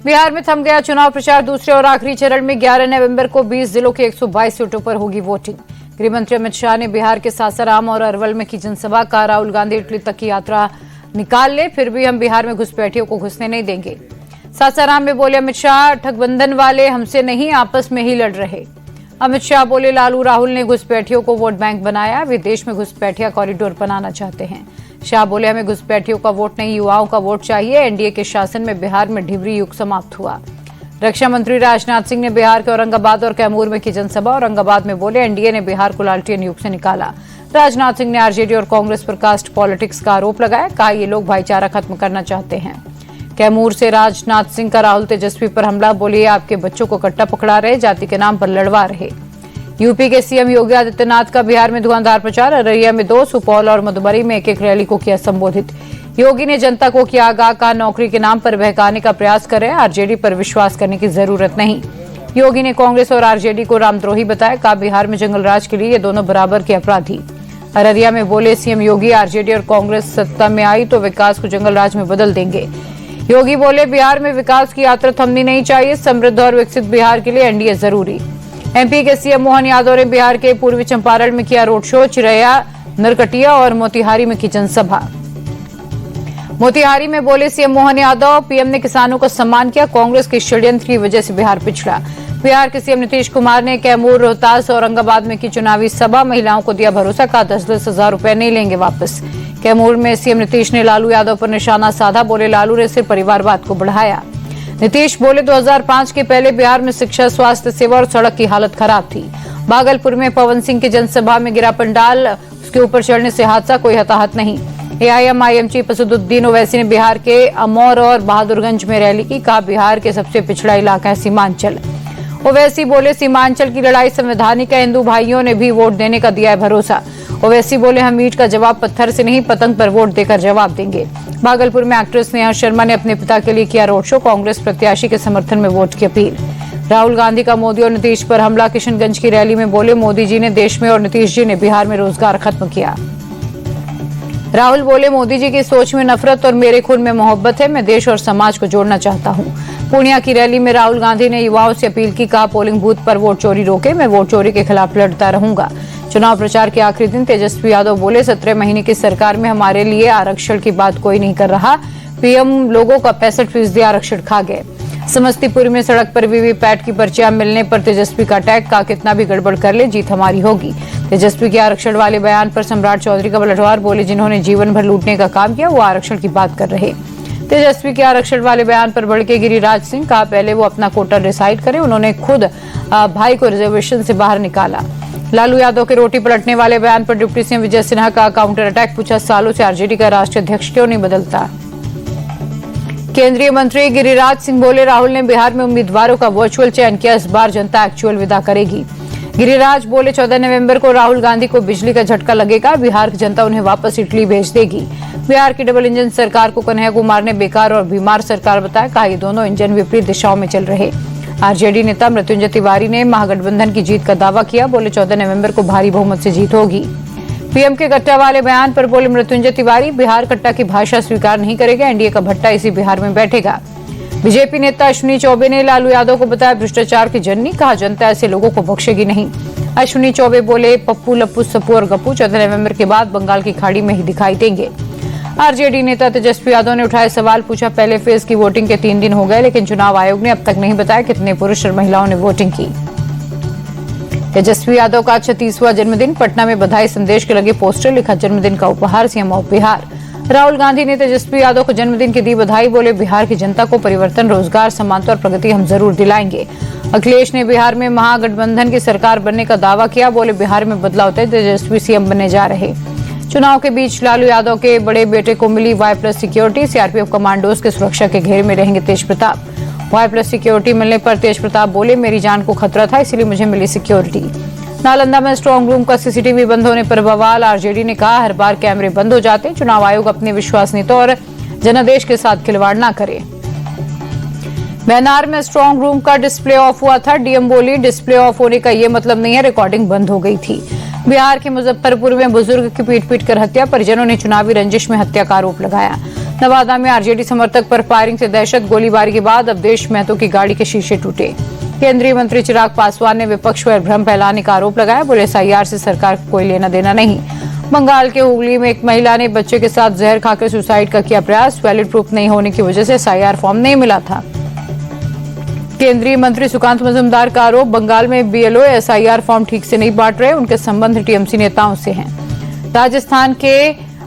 बिहार में थम गया चुनाव प्रचार। दूसरे और आखिरी चरण में 11 नवंबर को 20 जिलों के 122 सीटों पर होगी वोटिंग। गृह मंत्री अमित शाह ने बिहार के सासाराम और अरवल में की जनसभा। का राहुल गांधी इटली तक की यात्रा निकाल ले, फिर भी हम बिहार में घुसपैठियों को घुसने नहीं देंगे। सासाराम में बोले अमित शाह, ठगबंधन वाले हमसे नहीं आपस में ही लड़ रहे। अमित शाह बोले लालू राहुल ने घुसपैठियों को वोट बैंक बनाया, वे देश में घुसपैठिया कॉरिडोर बनाना चाहते हैं। शाह बोले हमें घुसपैठियों का वोट नहीं, युवाओं का वोट चाहिए। एनडीए के शासन में बिहार में ढिबरी युग समाप्त हुआ। रक्षा मंत्री राजनाथ सिंह ने बिहार के औरंगाबाद और कैमूर में की जनसभा। औरंगाबाद में बोले एनडीए ने बिहार को लालटेन युग से निकाला। राजनाथ सिंह ने आरजेडी और कांग्रेस पर कास्ट पॉलिटिक्स का आरोप लगाया। कहा ये लोग भाईचारा खत्म करना चाहते हैं। कैमूर से राजनाथ सिंह का राहुल तेजस्वी पर हमला। बोले आपके बच्चों को कट्टा पकड़ा रहे, जाति के नाम पर लड़वा रहे। यूपी के सीएम योगी आदित्यनाथ का बिहार में धुआंधार प्रचार। अररिया में 2, सुपौल और मधुबनी में एक रैली को किया संबोधित। योगी ने जनता को किया आगाह, का नौकरी के नाम पर बहकाने का प्रयास कर रहे हैं, आरजेडी पर विश्वास करने की जरूरत नहीं। योगी ने कांग्रेस और आरजेडी को रामद्रोही बताया। कहा बिहार में जंगलराज के लिए ये दोनों बराबर के अपराधी। अररिया में बोले सीएम योगी, आरजेडी और कांग्रेस सत्ता में आई तो विकास को जंगलराज में बदल देंगे। योगी बोले बिहार में विकास की यात्रा थमनी नहीं चाहिए, समृद्ध और विकसित बिहार के लिए एनडीए जरूरी। एमपी के सीएम मोहन यादव ने बिहार के पूर्वी चंपारण में किया रोड शो। चिरैया, नरकटिया और मोतिहारी में की जनसभा। मोतिहारी में बोले सीएम मोहन यादव, पीएम ने किसानों का सम्मान किया, कांग्रेस के षड्यंत्र की वजह से बिहार पिछड़ा। बिहार के सीएम नीतीश कुमार ने कैमूर, रोहतास और औरंगाबाद में की चुनावी सभा। महिलाओं को दिया भरोसा, कहा 10-10 हजार रुपए नहीं लेंगे वापस। कैमूर में सीएम नीतीश ने लालू यादव पर निशाना साधा। बोले लालू ने सिर्फ परिवारवाद को बढ़ाया। नीतीश बोले 2005 के पहले बिहार में शिक्षा, स्वास्थ्य सेवा और सड़क की हालत खराब थी। भागलपुर में पवन सिंह की जनसभा में गिरा पंडाल, उसके ऊपर चढ़ने से हादसा, कोई हताहत नहीं। एआईएमआईएम चीफ असदुद्दीन ओवैसी ने बिहार के अमौर और बहादुरगंज में रैली की। कहा बिहार के सबसे पिछड़ा इलाका है सीमांचल। ओवैसी बोले सीमांचल की लड़ाई संवैधानिक है, हिंदू भाइयों ने भी वोट देने का दिया है भरोसा। ओवैसी बोले हम ईंट का जवाब पत्थर से नहीं, पतंग पर वोट देकर जवाब देंगे। भागलपुर में एक्ट्रेस नेहा शर्मा ने अपने पिता के लिए किया रोड शो। कांग्रेस प्रत्याशी के समर्थन में वोट की अपील। राहुल गांधी का मोदी और नीतीश पर हमला। किशनगंज की रैली में बोले मोदी जी ने देश में और नीतीश जी ने बिहार में रोजगार खत्म किया। राहुल बोले मोदी जी की सोच में नफरत और मेरे खून में मोहब्बत है, मैं देश और समाज को जोड़ना चाहता हूं। पूर्णिया की रैली में राहुल गांधी ने युवाओं से अपील की। कहा पोलिंग बूथ पर वोट चोरी रोके, मैं वोट चोरी के खिलाफ लड़ता रहूंगा। चुनाव प्रचार के आखिरी दिन तेजस्वी यादव बोले 17 महीने की सरकार में हमारे लिए आरक्षण की बात कोई नहीं कर रहा। पीएम लोगों का 65% आरक्षण खा गए। समस्तीपुर में सड़क पर वीवीपैट की पर्चियां मिलने पर तेजस्वी का अटैक। का कितना भी गड़बड़ कर ले जीत हमारी होगी। तेजस्वी के आरक्षण वाले बयान पर सम्राट चौधरी का पलटवार। बोले जिन्होंने जीवन भर लूटने का काम किया वो आरक्षण की बात कर रहे। तेजस्वी के आरक्षण वाले बयान पर भड़के गिरिराज सिंह। कहा पहले वो अपना कोटा डिसाइड करें, उन्होंने खुद भाई को रिजर्वेशन से बाहर निकाला। लालू यादव के रोटी पलटने वाले बयान पर डिप्टी सीएम विजय सिन्हा का काउंटर अटैक। पूछा सालों से आरजेडी का राष्ट्रीय अध्यक्ष क्यों नहीं बदलता। केंद्रीय मंत्री गिरिराज सिंह बोले राहुल ने बिहार में उम्मीदवारों का वर्चुअल चयन किया, इस बार जनता एक्चुअल विदा करेगी। गिरिराज बोले 14 नवंबर को राहुल गांधी को बिजली का झटका लगेगा, बिहार की जनता उन्हें वापस इटली भेज देगी। बिहार की डबल इंजन सरकार को कन्हैया कुमार ने बेकार और बीमार सरकार बताया। कहा ये दोनों इंजन विपरीत दिशाओं में चल रहे। आरजेडी नेता मृत्युंजय तिवारी ने महागठबंधन की जीत का दावा किया। बोले 14 नवंबर को भारी बहुमत से जीत होगी। पीएम के कट्टा वाले बयान पर बोले मृत्युंजय तिवारी बिहार कट्टा की भाषा स्वीकार नहीं करेगा, एनडीए का भट्टा इसी बिहार में बैठेगा। बीजेपी नेता अश्विनी चौबे ने लालू यादव को बताया भ्रष्टाचार की जननी। कहा जनता ऐसे लोगों को बख्शेगी नहीं। अश्विनी चौबे बोले पप्पू, लप्पू, सप्पू और गप्पू 14 नवंबर के बाद बंगाल की खाड़ी में ही दिखाई देंगे। आरजेडी नेता तेजस्वी यादव ने उठाए सवाल। पूछा पहले फेज की वोटिंग के 3 दिन हो गए, लेकिन चुनाव आयोग ने अब तक नहीं बताया कितने पुरुष और महिलाओं ने वोटिंग की। तेजस्वी यादव का 36वां जन्मदिन। पटना में बधाई संदेश के लगे पोस्टर। लिखा जन्मदिन का उपहार सीएम ऑफ बिहार। राहुल गांधी ने तेजस्वी यादव को जन्मदिन की दी बधाई। बोले बिहार की जनता को परिवर्तन, रोजगार, समानता और प्रगति हम जरूर दिलाएंगे। अखिलेश ने बिहार में महागठबंधन की सरकार बनने का दावा किया। बोले बिहार में बदलाव तय, तेजस्वी सीएम बनने जा रहे। चुनाव के बीच लालू यादव के बड़े बेटे को मिली Y+ सिक्योरिटी। सीआरपीएफ कमांडोज के सुरक्षा के घेरे में रहेंगे तेज प्रताप। Y+ सिक्योरिटी मिलने पर तेज प्रताप बोले मेरी जान को खतरा था, इसलिए मुझे मिली सिक्योरिटी। नालंदा में स्ट्रांग रूम का सीसीटीवी बंद होने पर बवाल। आरजेडी ने कहा हर बार कैमरे बंद हो जाते, चुनाव आयोग अपनी विश्वसनीयता और जनादेश के साथ खिलवाड़ न करे। मैनार में स्ट्रांग रूम का डिस्प्ले ऑफ हुआ था। डीएम बोली डिस्प्ले ऑफ होने का ये मतलब नहीं है रिकॉर्डिंग बंद हो गई थी। बिहार के मुजफ्फरपुर में बुजुर्ग की पीट कर हत्या, परिजनों ने चुनावी रंजिश में हत्या का आरोप लगाया। नवादा में आरजेडी समर्थक पर फायरिंग से दहशत, गोलीबारी के बाद अवधेश महतो की गाड़ी के शीशे टूटे। केंद्रीय मंत्री चिराग पासवान ने विपक्ष पर भ्रम फैलाने का आरोप लगाया। बोले एसआईआर से सरकार को कोई लेना देना नहीं। बंगाल के हुगली में एक महिला ने बच्चे के साथ जहर खाकर सुसाइड का किया प्रयास। वैलिड प्रूफ नहीं होने की वजह से एसआईआर फॉर्म नहीं मिला था। केंद्रीय मंत्री सुकांत मजूमदार का आरोप, बंगाल में बीएलओ एसआईआर फॉर्म ठीक से नहीं बांट रहे। उनके संबंध टीएमसी नेताओं से हैं। राजस्थान के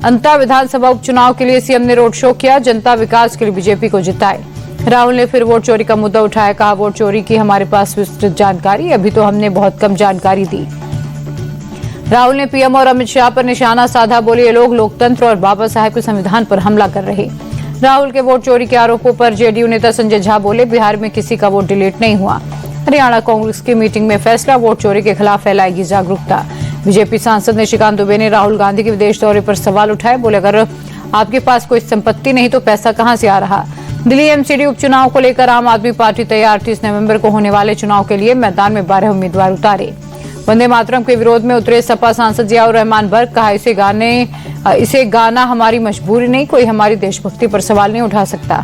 अंता विधानसभा उपचुनाव के लिए सीएम ने रोड शो किया। जनता विकास के लिए बीजेपी को जिताए। राहुल ने फिर वोट चोरी का मुद्दा उठाया। कहा, वोट चोरी की हमारे पास विस्तृत जानकारी, अभी तो हमने बहुत कम जानकारी दी। राहुल ने पीएम और अमित शाह पर निशाना साधा। बोले ये लोग लोकतंत्र और बाबा साहेब के संविधान पर हमला कर रहे। राहुल के वोट चोरी के आरोपों पर जेडीयू नेता संजय झा बोले, बिहार में किसी का वोट डिलीट नहीं हुआ। हरियाणा कांग्रेस की मीटिंग में फैसला, वोट चोरी के खिलाफ फैलाएगी जागरूकता। बीजेपी सांसद निशिकांत दुबे ने राहुल गांधी के विदेश दौरे पर सवाल उठाए। बोले, अगर आपके पास कोई संपत्ति नहीं तो पैसा कहां से आ रहा। दिल्ली एमसीडी उपचुनाव को लेकर आम आदमी पार्टी तैयार। 30 नवंबर को होने वाले चुनाव के लिए मैदान में 12 उम्मीदवार उतारे। वंदे मातरम के विरोध में उतरे सपा सांसद जियाउर रहमान बर्क। कहा, इसे गाना हमारी मजबूरी नहीं, कोई हमारी देशभक्ति पर सवाल नहीं उठा सकता।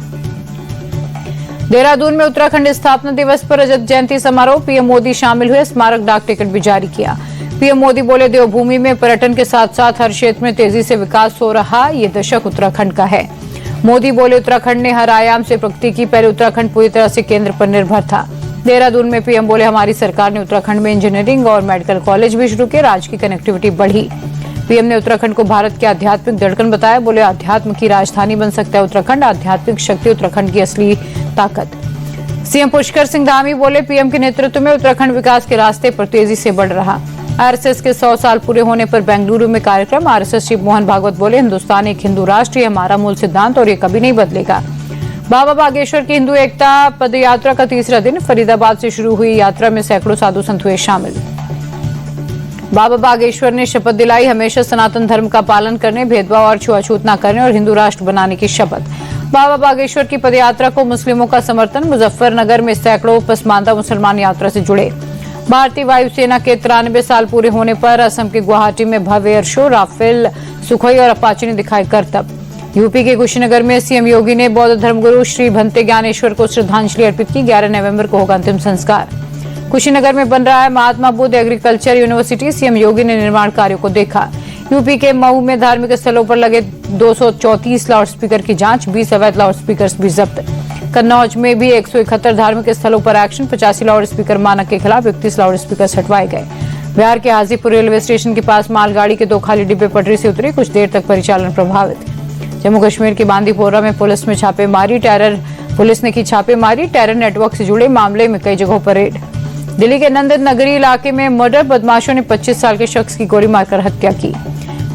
देहरादून में उत्तराखंड स्थापना दिवस पर रजत जयंती समारोह। पीएम मोदी शामिल हुए। स्मारक डाक टिकट भी जारी किया। पीएम मोदी बोले, देवभूमि में पर्यटन के साथ साथ हर क्षेत्र में तेजी से विकास हो रहा। ये दशक उत्तराखंड का है। मोदी बोले, उत्तराखंड ने हर आयाम से प्रगति की। पहले उत्तराखंड पूरी तरह से केंद्र पर निर्भर था। देहरादून में पीएम बोले, हमारी सरकार ने उत्तराखंड में इंजीनियरिंग और मेडिकल कॉलेज भी शुरू किए। राज्य की कनेक्टिविटी बढ़ी। पीएम ने उत्तराखंड को भारत के आध्यात्मिक धड़कन बताया। बोले, अध्यात्म की राजधानी बन सकता है उत्तराखंड। आध्यात्मिक शक्ति उत्तराखंड की असली ताकत। सीएम पुष्कर सिंह धामी बोले, पीएम के नेतृत्व में उत्तराखंड विकास के रास्ते पर तेजी से बढ़ रहा। आरएसएस के 100 साल पूरे होने पर बेंगलुरु में कार्यक्रम। आरएसएस चीफ मोहन भागवत बोले, हिंदुस्तान एक हिंदू राष्ट्र, ये हमारा मूल सिद्धांत और ये कभी नहीं बदलेगा। बाबा बागेश्वर की हिंदू एकता पद यात्रा का तीसरा दिन। फरीदाबाद से शुरू हुई यात्रा में सैकड़ों साधु संत हुए शामिल। बाबा बागेश्वर ने शपथ दिलाई, हमेशा सनातन धर्म का पालन करने, भेदभाव और छुआछूत न करने और हिंदू राष्ट्र बनाने की शपथ। बाबा बागेश्वर की पदयात्रा को मुस्लिमों का समर्थन। मुजफ्फरनगर में सैकड़ों पसमानदा मुसलमान यात्रा से जुड़े। भारतीय वायुसेना के 93 साल पूरे होने पर असम के गुवाहाटी में भव्य एयर शो। राफेल, सुखोई और अपाचे ने दिखाए करतब। यूपी के कुशीनगर में सीएम योगी ने बौद्ध धर्मगुरु श्री भंते ज्ञानेश्वर को श्रद्धांजलि अर्पित की। 11 नवंबर को होगा अंतिम संस्कार। कुशीनगर में बन रहा है Mahatma Buddha agriculture university. CM योगी ने निर्माण कार्यों को देखा। यूपी के मऊ में धार्मिक स्थलों पर लगे 234 लाउडस्पीकर की जांच। 20 अवैध लाउडस्पीकर भी जब्त। कन्नौज में भी 171 धार्मिक स्थलों पर एक्शन। 85 लाउडस्पीकर मानक के खिलाफ 31 लाउडस्पीकर हटवाए गए। बिहार के हाजीपुर रेलवे स्टेशन के पास मालगाड़ी के 2 खाली डिब्बे पटरी से उतरे। कुछ देर तक परिचालन प्रभावित। जम्मू कश्मीर के बांदीपोरा में पुलिस ने की छापेमारी। टेरर नेटवर्क से जुड़े मामले में कई जगहों पर रेड। दिल्ली के नंद नगरी इलाके में मर्डर। बदमाशों ने 25 साल के शख्स की गोली मारकर हत्या की।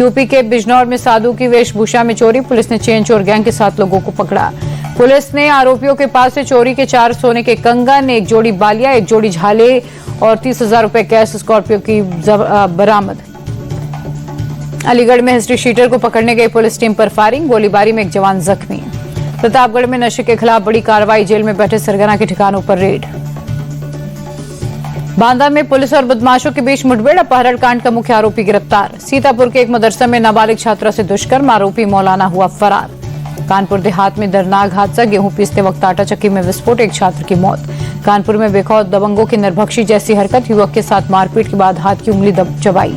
यूपी के बिजनौर में साधु की वेशभूषा में चोरी। पुलिस ने चेन चोर गैंग के 7 लोगों को पकड़ा। पुलिस ने आरोपियों के पास से चोरी के 4 सोने के कंगन, 1 जोड़ी बालियां, 1 जोड़ी झाले और 30,000 रुपए कैश स्कॉर्पियो की बरामद। अलीगढ़ में हिस्ट्री शीटर को पकड़ने गई पुलिस टीम पर फायरिंग। गोलीबारी में एक जवान जख्मी। प्रतापगढ़ में नशे के खिलाफ बड़ी कार्रवाई। जेल में बैठे सरगना के ठिकानों पर रेड। बांदा में पुलिस और बदमाशों के बीच मुठभेड़। अपहरण कांड का मुख्य आरोपी गिरफ्तार। सीतापुर के एक मदरसा में नाबालिग छात्रा से दुष्कर्म। आरोपी मौलाना हुआ फरार। कानपुर देहात में दर्दनाक हादसा। गेहूं पीसते वक्त आटा चक्की में विस्फोट, एक छात्र की मौत। कानपुर में बेखौफ दबंगों की नरभक्षी जैसी हरकत। युवक के साथ मारपीट के बाद हाथ की उंगली चबाई।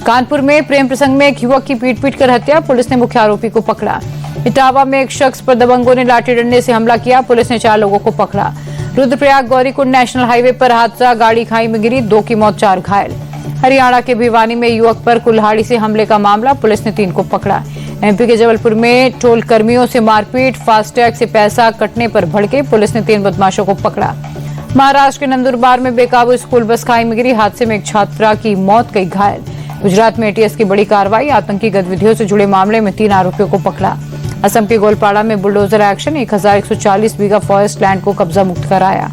कानपुर में प्रेम प्रसंग में एक युवक की पीट कर हत्या। पुलिस ने मुख्य आरोपी को पकड़ा। इटावा में एक शख्स पर दबंगों ने लाठी डंडे से हमला किया। पुलिस ने 4 लोगों को पकड़ा। रुद्रप्रयाग गौरीकुंड नेशनल हाईवे पर हादसा। गाड़ी खाई में गिरी। 2 की मौत, 4 घायल। हरियाणा के भिवानी में युवक पर कुल्हाड़ी से हमले का मामला। पुलिस ने 3 को पकड़ा। एमपी के जबलपुर में टोल कर्मियों से मारपीट। फास्टैग से पैसा कटने पर भड़के। पुलिस ने 3 बदमाशों को पकड़ा। महाराष्ट्र के नंदुरबार में बेकाबू स्कूल बस खाई में गिरी। हादसे में एक छात्रा की मौत, कई घायल। गुजरात में एटीएस की बड़ी कार्रवाई। आतंकी गतिविधियों से जुड़े मामले में 3 आरोपियों को पकड़ा। असम के गोलपाड़ा में बुलडोजर एक्शन। 1140 बीघा फॉरेस्ट लैंड को कब्जा मुक्त कराया।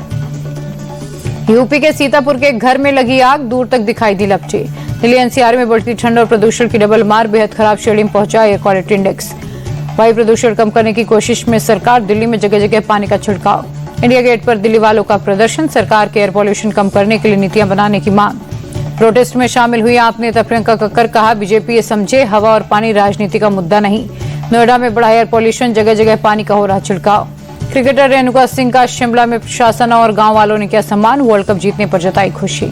यूपी के सीतापुर के एक घर में लगी आग। दूर तक दिखाई दी लपटें। दिल्ली एनसीआर में बढ़ती ठंड और प्रदूषण की डबल मार। बेहद खराब श्रेणी में पहुंचा एयर क्वालिटी इंडेक्स। वायु प्रदूषण कम करने की कोशिश में सरकार। दिल्ली में जगह जगह पानी का छिड़काव। इंडिया गेट पर दिल्ली वालों का प्रदर्शन। सरकार के एयर पॉल्यूशन कम करने के लिए नीतियां बनाने की मांग। प्रोटेस्ट में शामिल हुई आप नेता प्रियंका कक्कर कहा, बीजेपी ये समझे हवा और पानी राजनीति का मुद्दा नहीं। नोएडा में बढ़ा एयर पॉल्यूशन, जगह जगह पानी का हो रहा छिड़काव। क्रिकेटर रेणुका सिंह का शिमला में प्रशासन और गांव वालों ने किया सम्मान, वर्ल्ड कप जीतने पर जताई खुशी।